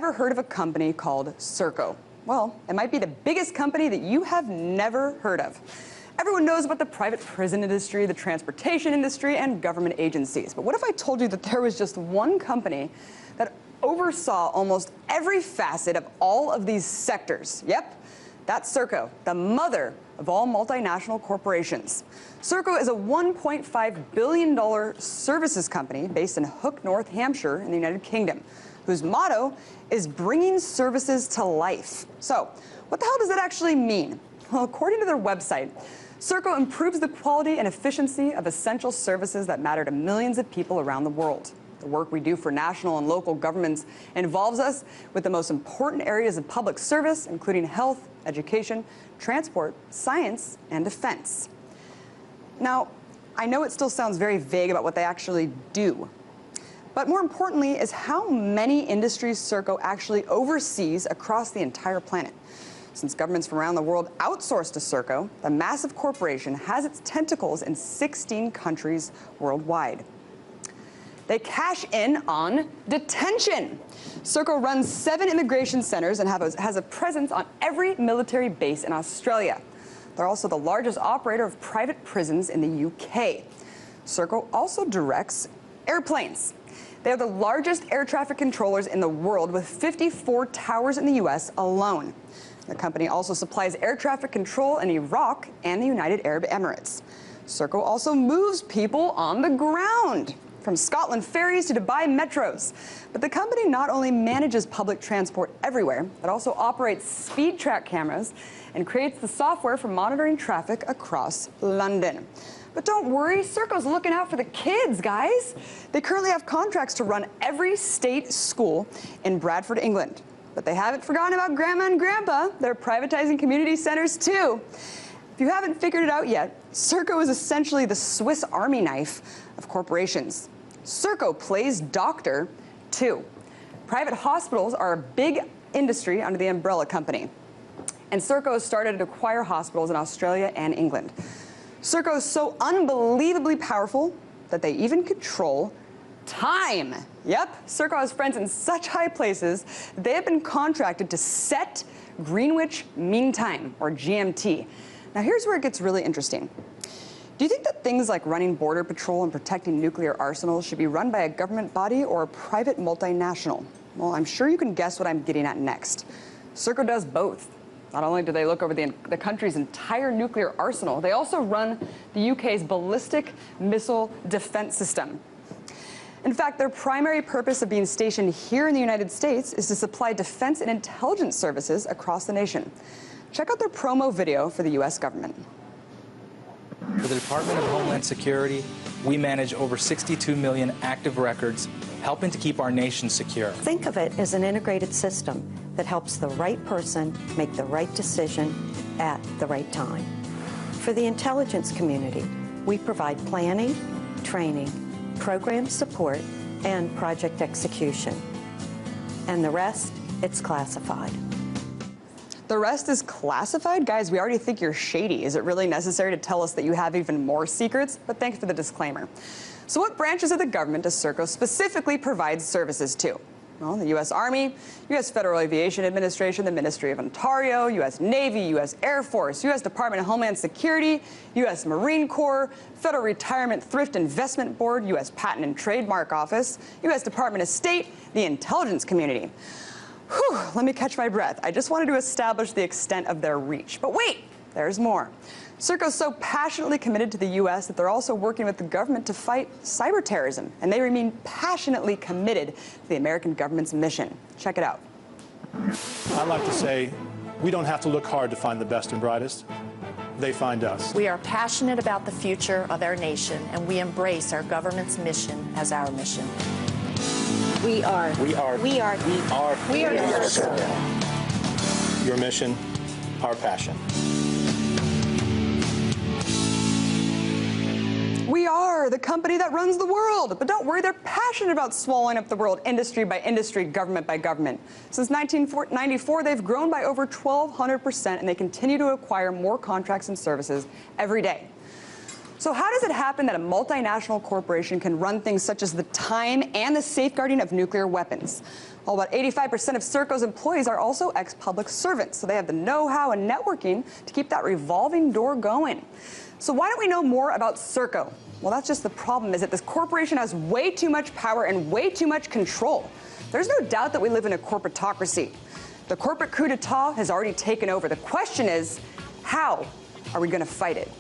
ever heard of a company called SERCO? Well, it might be the biggest company that you have never heard of. Everyone knows about the private prison industry, the transportation industry, and government agencies. But what if I told you that there was just one company that oversaw almost every facet of all of these sectors? Yep, that's SERCO, the mother of all multinational corporations. SERCO is a $1.5 billion services company based in Hook, North Hampshire in the United Kingdom, whose motto is bringing services to life. So, what the hell does that actually mean? Well, according to their website, SERCO improves the quality and efficiency of essential services that matter to millions of people around the world. The work we do for national and local governments involves us with the most important areas of public service, including health, education, transport, science, and defense. Now, I know it still sounds very vague about what they actually do, but more importantly is how many industries SERCO actually oversees across the entire planet. Since governments from around the world outsource to SERCO, the massive corporation has its tentacles in 16 countries worldwide. They cash in on detention. SERCO runs 7 immigration centers and has a presence on every military base in Australia. They're also the largest operator of private prisons in the UK. SERCO also directs airplanes. They are the largest air traffic controllers in the world, with 54 towers in the US alone. The company also supplies air traffic control in Iraq and the United Arab Emirates. SERCO also moves people on the ground, from Scotland ferries to Dubai metros. But the company not only manages public transport everywhere, it also operates speed track cameras and creates the software for monitoring traffic across London. But don't worry, SERCO's looking out for the kids, guys. They currently have contracts to run every state school in Bradford, England. But they haven't forgotten about Grandma and Grandpa. They're privatizing community centers too. If you haven't figured it out yet, SERCO is essentially the Swiss Army knife of corporations. SERCO plays doctor too. Private hospitals are a big industry under the umbrella company. And SERCO has started to acquire hospitals in Australia and England. SERCO is so unbelievably powerful that they even control time. Yep, SERCO has friends in such high places that they have been contracted to set Greenwich Mean Time, or GMT. Now here's where it gets really interesting. Do you think that things like running border patrol and protecting nuclear arsenals should be run by a government body or a private multinational? Well, I'm sure you can guess what I'm getting at next. SERCO does both. Not only do they look over the country's entire nuclear arsenal, they also run the UK's ballistic missile defense system. In fact, their primary purpose of being stationed here in the United States is to supply defense and intelligence services across the nation. Check out their promo video for the US government. For the Department of Homeland Security, we manage over 62 million active records, helping to keep our nation secure. Think of it as an integrated system that helps the right person make the right decision at the right time. For the intelligence community, we provide planning, training, program support, and project execution. And the rest, it's classified. The rest is classified? Guys, we already think you're shady. Is it really necessary to tell us that you have even more secrets? But thanks for the disclaimer. So what branches of the government does SERCO specifically provide services to? Well, the U.S. Army, U.S. Federal Aviation Administration, the Ministry of Ontario, U.S. Navy, U.S. Air Force, U.S. Department of Homeland Security, U.S. Marine Corps, Federal Retirement Thrift Investment Board, U.S. Patent and Trademark Office, U.S. Department of State, the intelligence community. Whew, let me catch my breath. I just wanted to establish the extent of their reach. But wait, there's more. SERCO's so passionately committed to the U.S. that they're also working with the government to fight cyber terrorism, and they remain passionately committed to the American government's mission. Check it out. I like to say, we don't have to look hard to find the best and brightest. They find us. We are passionate about the future of our nation, and we embrace our government's mission as our mission. We are. We are. We are. We are. We are. Your mission, our passion. We are the company that runs the world. But don't worry, they're passionate about swallowing up the world industry by industry, government by government. Since 1994, they've grown by over 1,200%, and they continue to acquire more contracts and services every day. So how does it happen that a multinational corporation can run things such as the time and the safeguarding of nuclear weapons? Well, about 85% of SERCO's employees are also ex-public servants, so they have the know-how and networking to keep that revolving door going. So why don't we know more about SERCO? Well, that's just the problem, is that this corporation has way too much power and way too much control. There's no doubt that we live in a corporatocracy. The corporate coup d'etat has already taken over. The question is, how are we going to fight it?